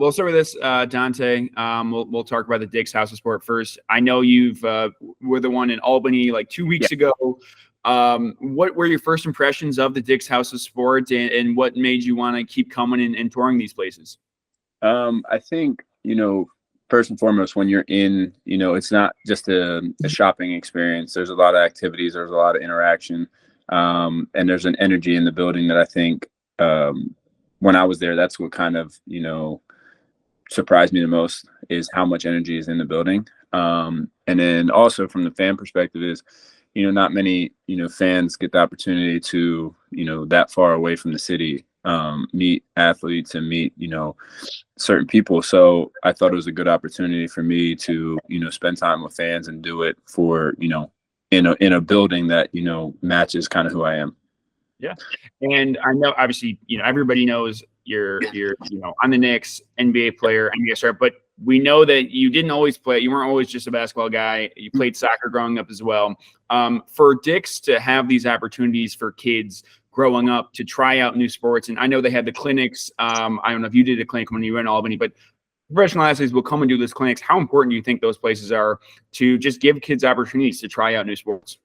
we'll start with this, Donte. We'll talk about the Dick's House of Sport first. I know you've were the one in Albany like 2 weeks ago. What were your first impressions of the Dick's House of Sport, and what made you want to keep coming and touring these places? I think, first and foremost, when you're in, it's not just a shopping experience. There's a lot of activities. There's a lot of interaction. And there's an energy in the building that I think when I was there, that's what kind of, surprised me the most, is how much energy is in the building. And then also from the fan perspective is, not many, fans get the opportunity to, that far away from the city, meet athletes and meet, certain people. So I thought it was a good opportunity for me to, spend time with fans and do it for, in a building that, matches kind of who I am. Yeah. And I know, obviously, everybody knows you're on the Knicks, NBA player, NBA star, but we know that you didn't always play. You weren't always just a basketball guy. You played soccer growing up as well. For Dick's to have these opportunities for kids growing up to try out new sports, and I know they had the clinics. I don't know if you did a clinic when you were in Albany, but professional athletes will come and do those clinics. How important do you think those places are to just give kids opportunities to try out new sports?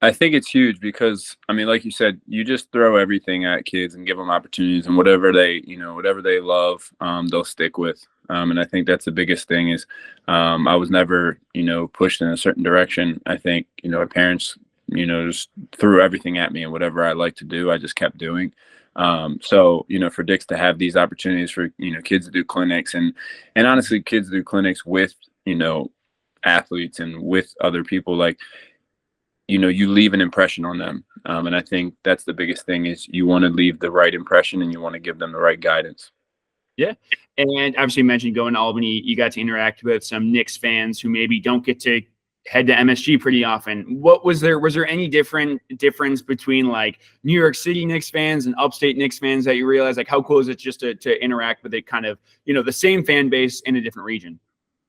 I think it's huge because, like you said, you just throw everything at kids and give them opportunities, and whatever they love, they'll stick with. And I think that's the biggest thing is I was never, pushed in a certain direction. I think, my parents, just threw everything at me, and whatever I like to do, I just kept doing. So, for Dick's to have these opportunities for, kids to do clinics and honestly, kids do clinics with, athletes and with other people, like, you leave an impression on them. And I think that's the biggest thing is you want to leave the right impression and you want to give them the right guidance. Yeah. And obviously you mentioned going to Albany, you got to interact with some Knicks fans who maybe don't get to head to MSG pretty often. Was there any difference between like New York City Knicks fans and upstate Knicks fans that you realize, like how cool is it just to interact with it kind of, the same fan base in a different region?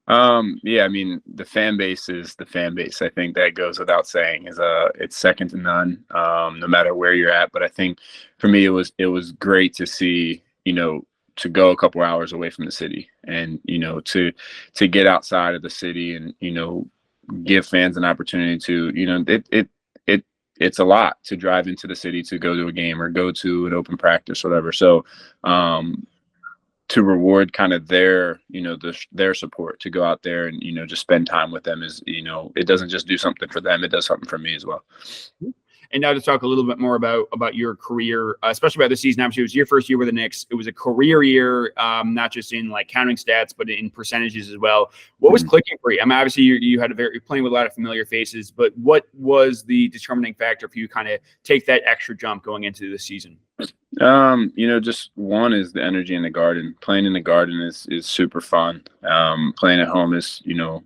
Yeah, the fan base is the fan base. I think that goes without saying. It's second to none, no matter where you're at. But I think for me, it was great to see, to go a couple hours away from the city and, to get outside of the city and, give fans an opportunity to, it's a lot to drive into the city to go to a game or go to an open practice, whatever. So, to reward kind of their support, to go out there and, just spend time with them is, it doesn't just do something for them. It does something for me as well. And now to talk a little bit more about your career, especially about the season. Obviously, it was your first year with the Knicks. It was a career year, not just in like counting stats, but in percentages as well. What was clicking for you? Obviously, you're playing with a lot of familiar faces, but what was the determining factor for you to kind of take that extra jump going into the season? Just one is the energy in the Garden. Playing in the Garden is super fun. Playing at home is,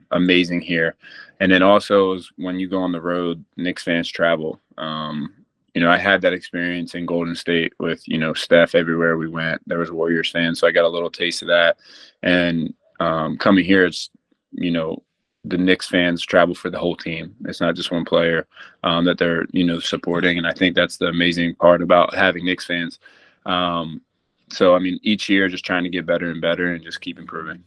amazing here. And then also is when you go on the road, Knicks fans travel. I had that experience in Golden State with, Steph everywhere we went. There was Warriors fans, so I got a little taste of that. And coming here, it's, the Knicks fans travel for the whole team. It's not just one player that they're, supporting. And I think that's the amazing part about having Knicks fans. So, each year just trying to get better and better and just keep improving.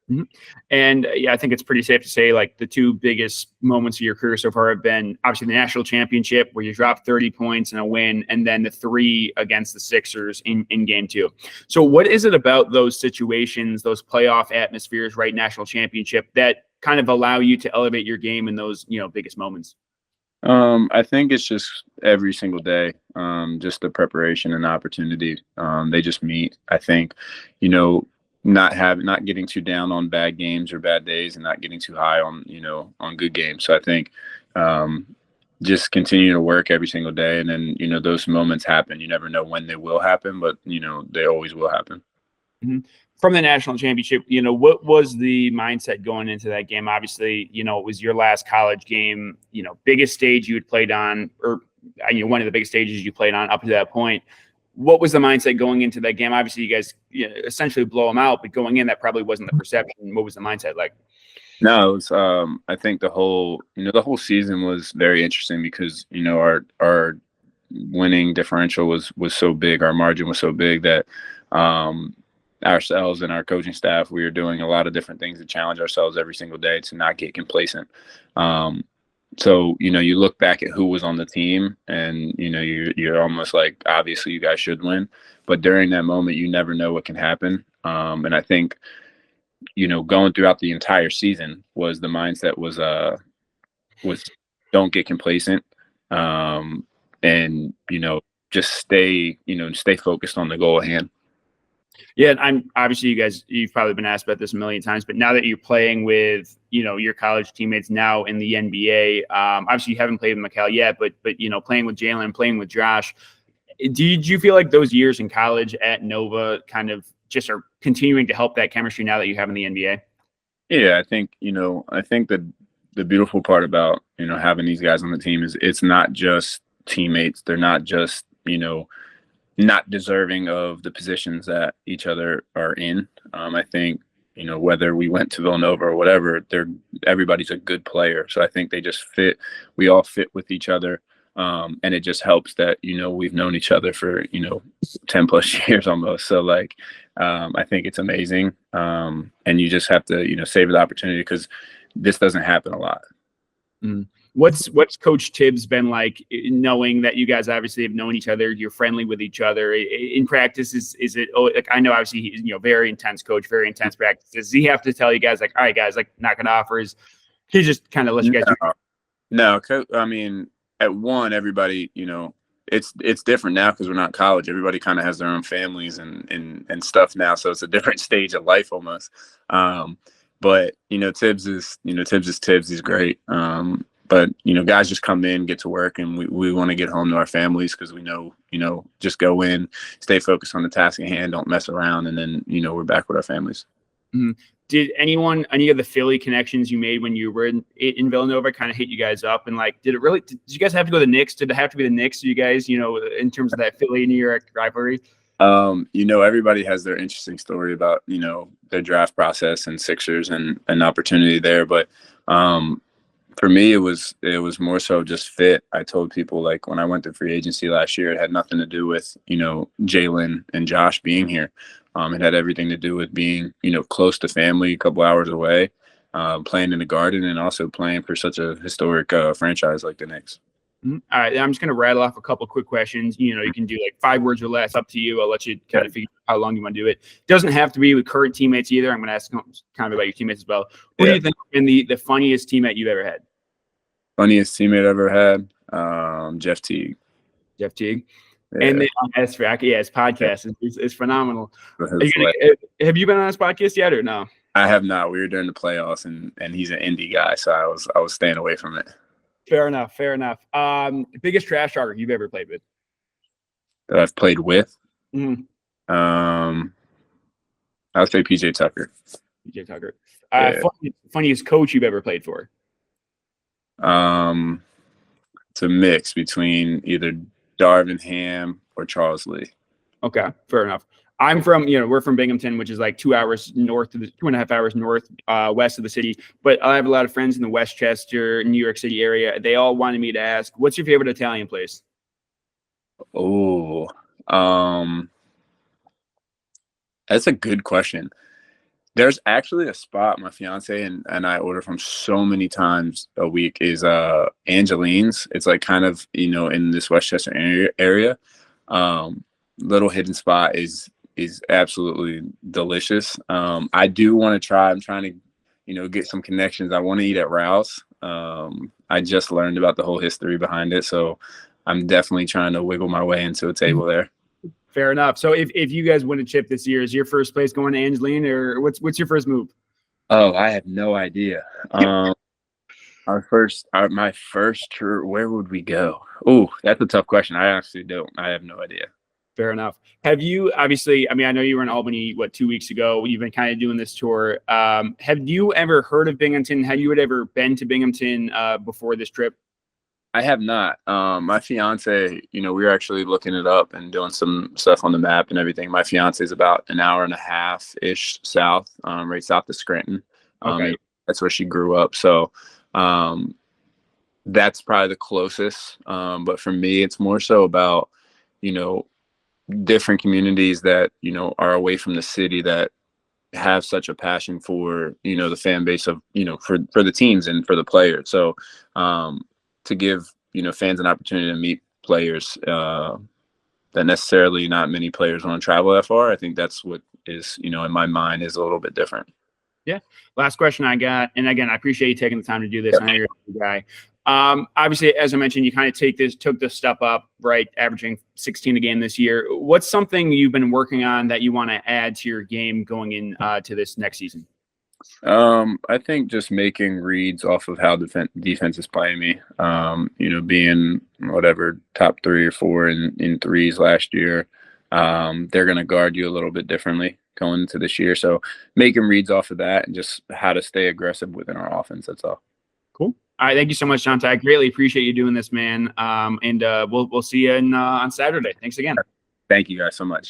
Mm-hmm. And yeah, I think it's pretty safe to say like the two biggest moments of your career so far have been obviously the national championship where you dropped 30 points in a win, and then the 3 against the Sixers in game 2. So what is it about those situations, those playoff atmospheres, right? National championship that kind of allow you to elevate your game in those, biggest moments? I think it's just every single day, just the preparation and the opportunity. They just meet. I think, not getting too down on bad games or bad days and not getting too high on, on good games. So I think just continue to work every single day. And then, those moments happen. You never know when they will happen, but, they always will happen. Mm-hmm. From the national championship, what was the mindset going into that game? Obviously, it was your last college game, biggest stage you had played on, or one of the biggest stages you played on up to that point. What was the mindset going into that game? Obviously, you guys essentially blow them out, but going in, that probably wasn't the perception. What was the mindset like? No, it was, I think the whole season was very interesting because, our winning differential was so big. Our margin was so big that, ourselves and our coaching staff, we were doing a lot of different things to challenge ourselves every single day to not get complacent. So, you look back at who was on the team and, you're almost like, obviously you guys should win. But during that moment, you never know what can happen. And I think, going throughout the entire season was the mindset was don't get complacent. And, just stay focused on the goal at hand. Yeah, I'm obviously you've probably been asked about this a million times, but now that you're playing with, your college teammates now in the NBA, obviously you haven't played with Ncaa yet, but playing with Jalen, playing with Josh, did you feel like those years in college at Nova kind of just are continuing to help that chemistry now that you have in the NBA? Yeah, I think that the beautiful part about, having these guys on the team is it's not just teammates. They're not just, not deserving of the positions that each other are in. I think, whether we went to Villanova or whatever, everybody's a good player. So I think they just fit. We all fit with each other. And it just helps that, we've known each other for, 10 plus years almost. So I think it's amazing. And you just have to, savor the opportunity because this doesn't happen a lot. Mm. What's Coach Tibbs been like, knowing that you guys obviously have known each other, you're friendly with each other in practice? Is it, I know obviously he's, very intense coach, very intense practice. Does he have to tell you guys like, all right, guys, like not going to offer his, he just kind of let you guys do? No, I mean, at one, everybody, it's different now because we're not in college. Everybody kind of has their own families and stuff now. So it's a different stage of life almost. But, Tibbs is Tibbs. He's great. But, guys just come in, get to work, and we want to get home to our families because we know, just go in, stay focused on the task at hand, don't mess around, and then, we're back with our families. Mm-hmm. Did any of the Philly connections you made when you were in Villanova kind of hit you guys up? And did you guys have to go to the Knicks? Did it have to be the Knicks? You guys, in terms of that Philly New York rivalry? Everybody has their interesting story about, their draft process and Sixers and an opportunity there. But, for me, it was more so just fit. I told people when I went to free agency last year, it had nothing to do with, Jalen and Josh being here. It had everything to do with being, close to family, a couple hours away, playing in the Garden, and also playing for such a historic franchise like the Knicks. Mm-hmm. All right, I'm just going to rattle off a couple quick questions. You can do 5 words or less, up to you. I'll let you kind of figure out how long you want to do it. Doesn't have to be with current teammates either. I'm going to ask kind of about your teammates as well. Who do you think has been the funniest teammate you've ever had? Funniest teammate I've ever had, Jeff Teague. Jeff Teague. Yeah. And then his podcast is phenomenal. Have you been on this podcast yet or no? I have not. We were during the playoffs, and he's an indie guy, so I was staying away from it. Fair enough. Biggest trash talker you've ever played with? That I've played with? Mm-hmm. I would say PJ Tucker. PJ Tucker. Funniest coach you've ever played for? It's a mix between either Darvin Ham or Charles Lee. Okay, fair enough. I'm from, we're from Binghamton, which is 2 hours north of 2.5 hours north, west of the city. But I have a lot of friends in the Westchester, New York City area. They all wanted me to ask, what's your favorite Italian place? Oh, that's a good question. There's actually a spot my fiance and I order from so many times a week is Angeline's. It's kind of, in this Westchester area. Little hidden spot is absolutely delicious. I do want to try. I'm trying to, get some connections. I want to eat at Rouse. I just learned about the whole history behind it. So I'm definitely trying to wiggle my way into a table there. Fair enough. So if you guys win a chip this year, is your first place going to Angeline, or what's your first move? Oh, I have no idea. My first tour, where would we go? Oh, that's a tough question. I actually don't. I have no idea. Fair enough. Have you, obviously, I know you were in Albany, 2 weeks ago. You've been kind of doing this tour. Have you ever heard of Binghamton? Have you ever been to Binghamton before this trip? I have not. My fiance, we were actually looking it up and doing some stuff on the map and everything. My fiance is about an hour and a half-ish south, right south of Scranton. Okay. That's where she grew up. So that's probably the closest. But for me, it's more so about, different communities that, you know, are away from the city that have such a passion for, you know, the fan base of, you know, for the teams and for the players. So to give, you know, fans an opportunity to meet players that necessarily not many players want to travel that far, I think that's what is, you know, in my mind is a little bit different. Yeah. Last question I got, and again, I appreciate you taking the time to do this. Yep. I know you're a guy. Obviously, as I mentioned, you kind of took this step up, right? Averaging 16 a game this year. What's something you've been working on that you want to add to your game going in to this next season? I think just making reads off of how defense is playing me. You know, being whatever top 3 or 4 in threes last year, they're going to guard you a little bit differently going into this year. So making reads off of that and just how to stay aggressive within our offense. That's all. Cool. All right. Thank you so much, Ncaa. I greatly appreciate you doing this, man. And we'll see you on Saturday. Thanks again. Thank you guys so much.